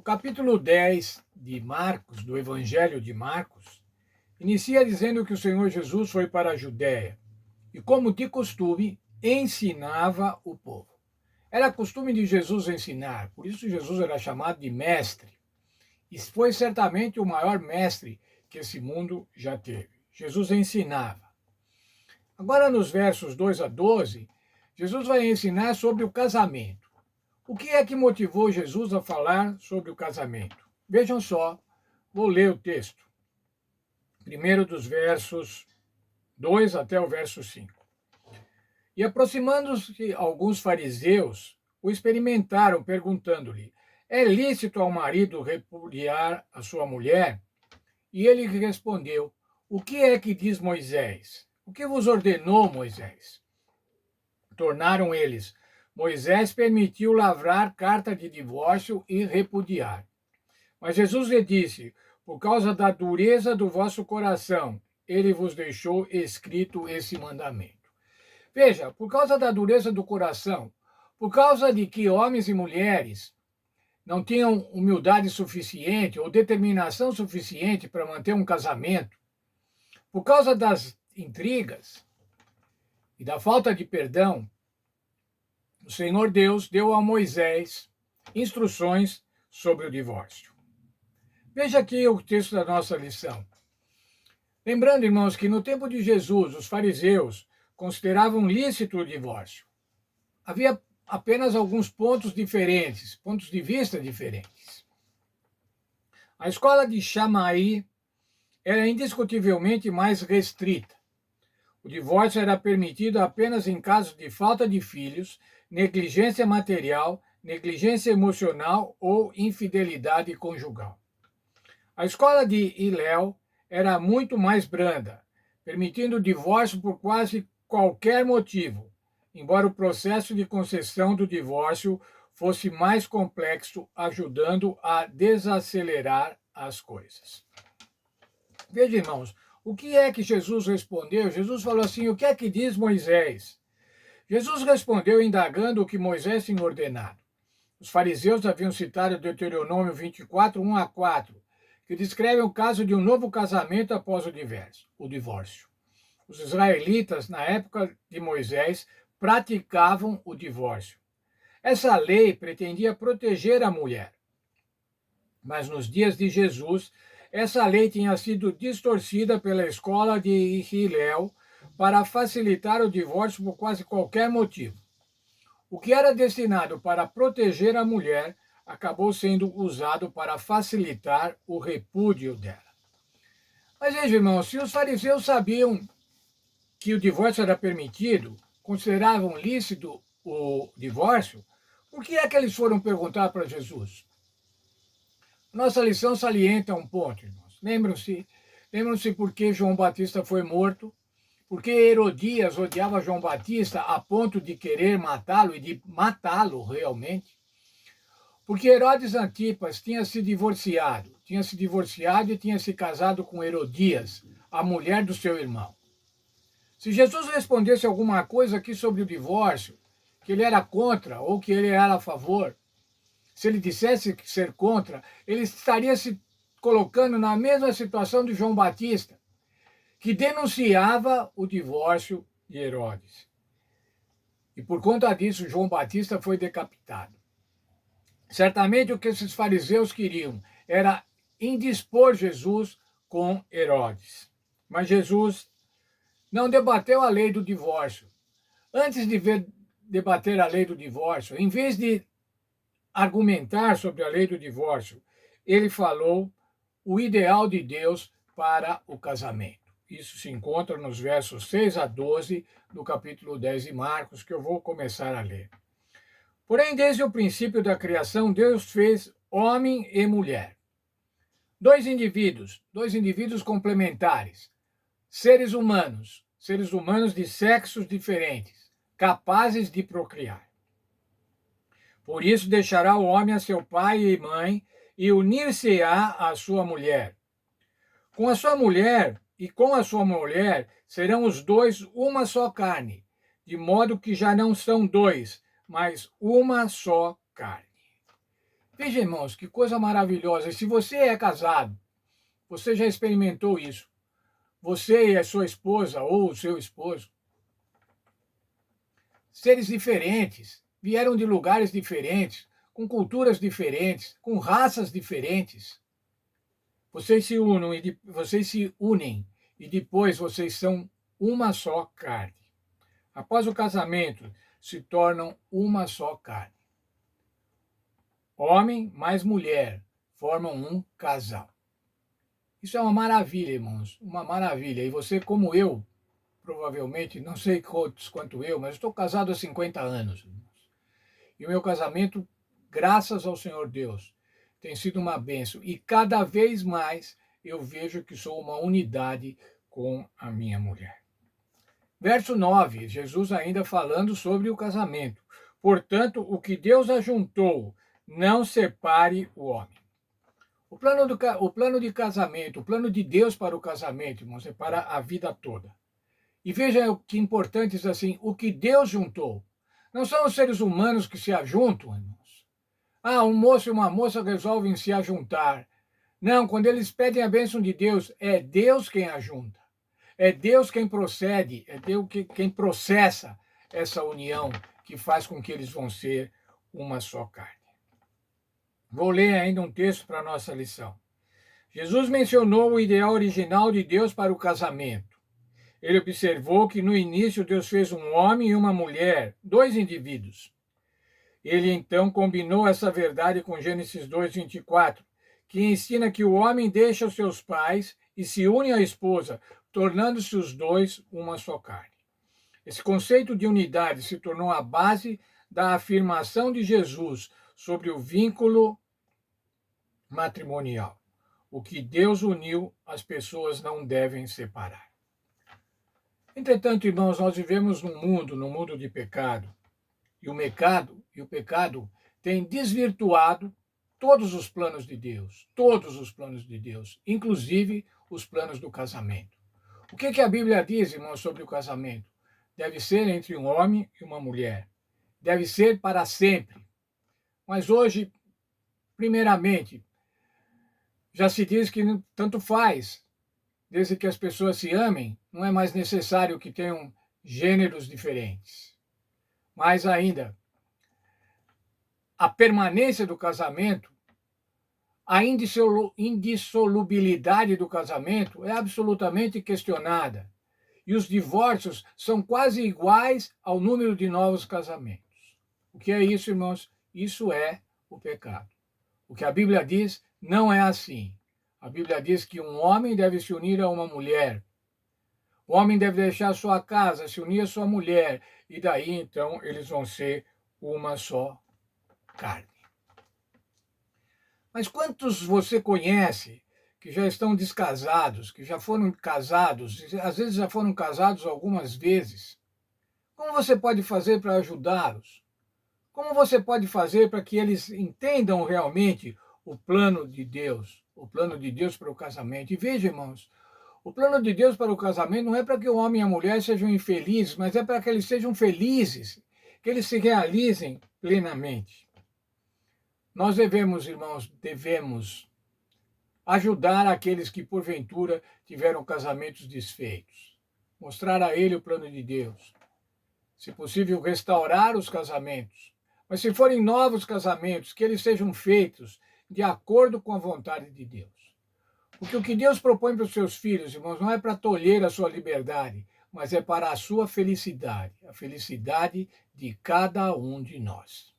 capítulo 10 de Marcos, do Evangelho de Marcos, inicia dizendo que o Senhor Jesus foi para a Judéia e, como de costume, ensinava o povo. Era costume de Jesus ensinar, por isso Jesus era chamado de mestre. E foi certamente o maior mestre que esse mundo já teve. Jesus ensinava. Agora, nos versos 2 a 12, Jesus vai ensinar sobre o casamento. O que é que motivou Jesus a falar sobre o casamento? Vejam só, vou ler o texto. Primeiro dos versos 2 até o verso 5. E aproximando-se alguns fariseus, o experimentaram, perguntando-lhe: é lícito ao marido repudiar a sua mulher? E ele respondeu: o que é que diz Moisés? O que vos ordenou Moisés? Tornaram eles: Moisés permitiu lavrar carta de divórcio e repudiar. Mas Jesus lhe disse: por causa da dureza do vosso coração, ele vos deixou escrito esse mandamento. Veja, por causa da dureza do coração, por causa de que homens e mulheres não tinham humildade suficiente ou determinação suficiente para manter um casamento, por causa das intrigas e da falta de perdão, o Senhor Deus deu a Moisés instruções sobre o divórcio. Veja aqui o texto da nossa lição. Lembrando, irmãos, que no tempo de Jesus, os fariseus consideravam lícito o divórcio. Havia apenas alguns pontos diferentes, pontos de vista diferentes. A escola de Shammai era indiscutivelmente mais restrita. O divórcio era permitido apenas em casos de falta de filhos, negligência material, negligência emocional ou infidelidade conjugal. A escola de Hillel era muito mais branda, permitindo o divórcio por quase qualquer motivo, embora o processo de concessão do divórcio fosse mais complexo, ajudando a desacelerar as coisas. Veja, irmãos, o que é que Jesus respondeu? Jesus falou assim: o que é que diz Moisés? Jesus respondeu indagando o que Moisés tinha ordenado. Os fariseus haviam citado Deuteronômio 24, 1 a 4, que descreve o caso de um novo casamento após o divórcio. Os israelitas, na época de Moisés, praticavam o divórcio. Essa lei pretendia proteger a mulher. Mas nos dias de Jesus, essa lei tinha sido distorcida pela escola de Hillel para facilitar o divórcio por quase qualquer motivo. O que era destinado para proteger a mulher acabou sendo usado para facilitar o repúdio dela. Mas veja, irmãos, se os fariseus sabiam que o divórcio era permitido, consideravam lícito o divórcio, por que é que eles foram perguntar para Jesus? Nossa lição salienta um ponto, irmãos. Lembram-se por que João Batista foi morto? Porque Herodias odiava João Batista a ponto de querer matá-lo e de matá-lo realmente? Porque Herodes Antipas tinha se divorciado e tinha se casado com Herodias, a mulher do seu irmão. Se Jesus respondesse alguma coisa aqui sobre o divórcio, que ele era contra ou que ele era a favor, se ele dissesse ser contra, ele estaria se colocando na mesma situação de João Batista, que denunciava o divórcio de Herodes. E por conta disso, João Batista foi decapitado. Certamente o que esses fariseus queriam era indispor Jesus com Herodes. Mas Jesus não debateu a lei do divórcio. Antes de debater a lei do divórcio, em vez de argumentar sobre a lei do divórcio, ele falou o ideal de Deus para o casamento. Isso se encontra nos versos 6 a 12 do capítulo 10 de Marcos, que eu vou começar a ler. Porém, desde o princípio da criação, Deus fez homem e mulher. Dois indivíduos complementares, seres humanos de sexos diferentes, capazes de procriar. Por isso deixará o homem a seu pai e mãe e unir-se-á à sua mulher. Com a sua mulher serão os dois uma só carne, de modo que já não são dois, mas uma só carne. Veja, irmãos, que coisa maravilhosa. E se você é casado, você já experimentou isso. Você e a sua esposa ou o seu esposo, seres diferentes, vieram de lugares diferentes, com culturas diferentes, com raças diferentes. Vocês se unem e depois vocês são uma só carne. Após o casamento, se tornam uma só carne. Homem mais mulher formam um casal. Isso é uma maravilha, irmãos, uma maravilha. E você, como eu, provavelmente, não sei quanto eu, mas estou casado há 50 anos, irmãos. E o meu casamento, graças ao Senhor Deus, tem sido uma bênção. E cada vez mais eu vejo que sou uma unidade com a minha mulher. Verso 9, Jesus ainda falando sobre o casamento. Portanto, o que Deus ajuntou, não separe o homem. O plano de casamento, o plano de Deus para o casamento, irmãos, é para a vida toda. E veja que importante assim, o que Deus juntou. Não são os seres humanos que se ajuntam, irmãos. Ah, um moço e uma moça resolvem se ajuntar. Não, quando eles pedem a bênção de Deus, é Deus quem ajunta. É Deus quem procede, é Deus quem processa essa união que faz com que eles vão ser uma só carne. Vou ler ainda um texto para a nossa lição. Jesus mencionou o ideal original de Deus para o casamento. Ele observou que no início Deus fez um homem e uma mulher, dois indivíduos. Ele então combinou essa verdade com Gênesis 2:24, que ensina que o homem deixa os seus pais e se une à esposa, tornando-se os dois uma só carne. Esse conceito de unidade se tornou a base da afirmação de Jesus sobre o vínculo matrimonial. O que Deus uniu, as pessoas não devem separar. Entretanto, irmãos, nós vivemos num mundo de pecado. E o pecado tem desvirtuado todos os planos de Deus, inclusive os planos do casamento. O que a Bíblia diz, irmãos, sobre o casamento? Deve ser entre um homem e uma mulher. Deve ser para sempre. Mas hoje, primeiramente, já se diz que tanto faz. Desde que as pessoas se amem, não é mais necessário que tenham gêneros diferentes. Mais ainda, a permanência do casamento, a indissolubilidade do casamento é absolutamente questionada. E os divórcios são quase iguais ao número de novos casamentos. O que é isso, irmãos? Isso é o pecado. O que a Bíblia diz não é assim. A Bíblia diz que um homem deve se unir a uma mulher. O homem deve deixar sua casa, se unir a sua mulher. E daí, então, eles vão ser uma só carne. Mas quantos você conhece que já estão descasados, que já foram casados, às vezes já foram casados algumas vezes? Como você pode fazer para ajudá-los? Como você pode fazer para que eles entendam realmente o plano de Deus para o casamento? E veja, irmãos, o plano de Deus para o casamento não é para que o homem e a mulher sejam infelizes, mas é para que eles sejam felizes, que eles se realizem plenamente. Nós devemos ajudar aqueles que, porventura, tiveram casamentos desfeitos. Mostrar a ele o plano de Deus. Se possível, restaurar os casamentos. Mas se forem novos casamentos, que eles sejam feitos de acordo com a vontade de Deus. Porque o que Deus propõe para os seus filhos, irmãos, não é para tolher a sua liberdade, mas é para a sua felicidade, a felicidade de cada um de nós.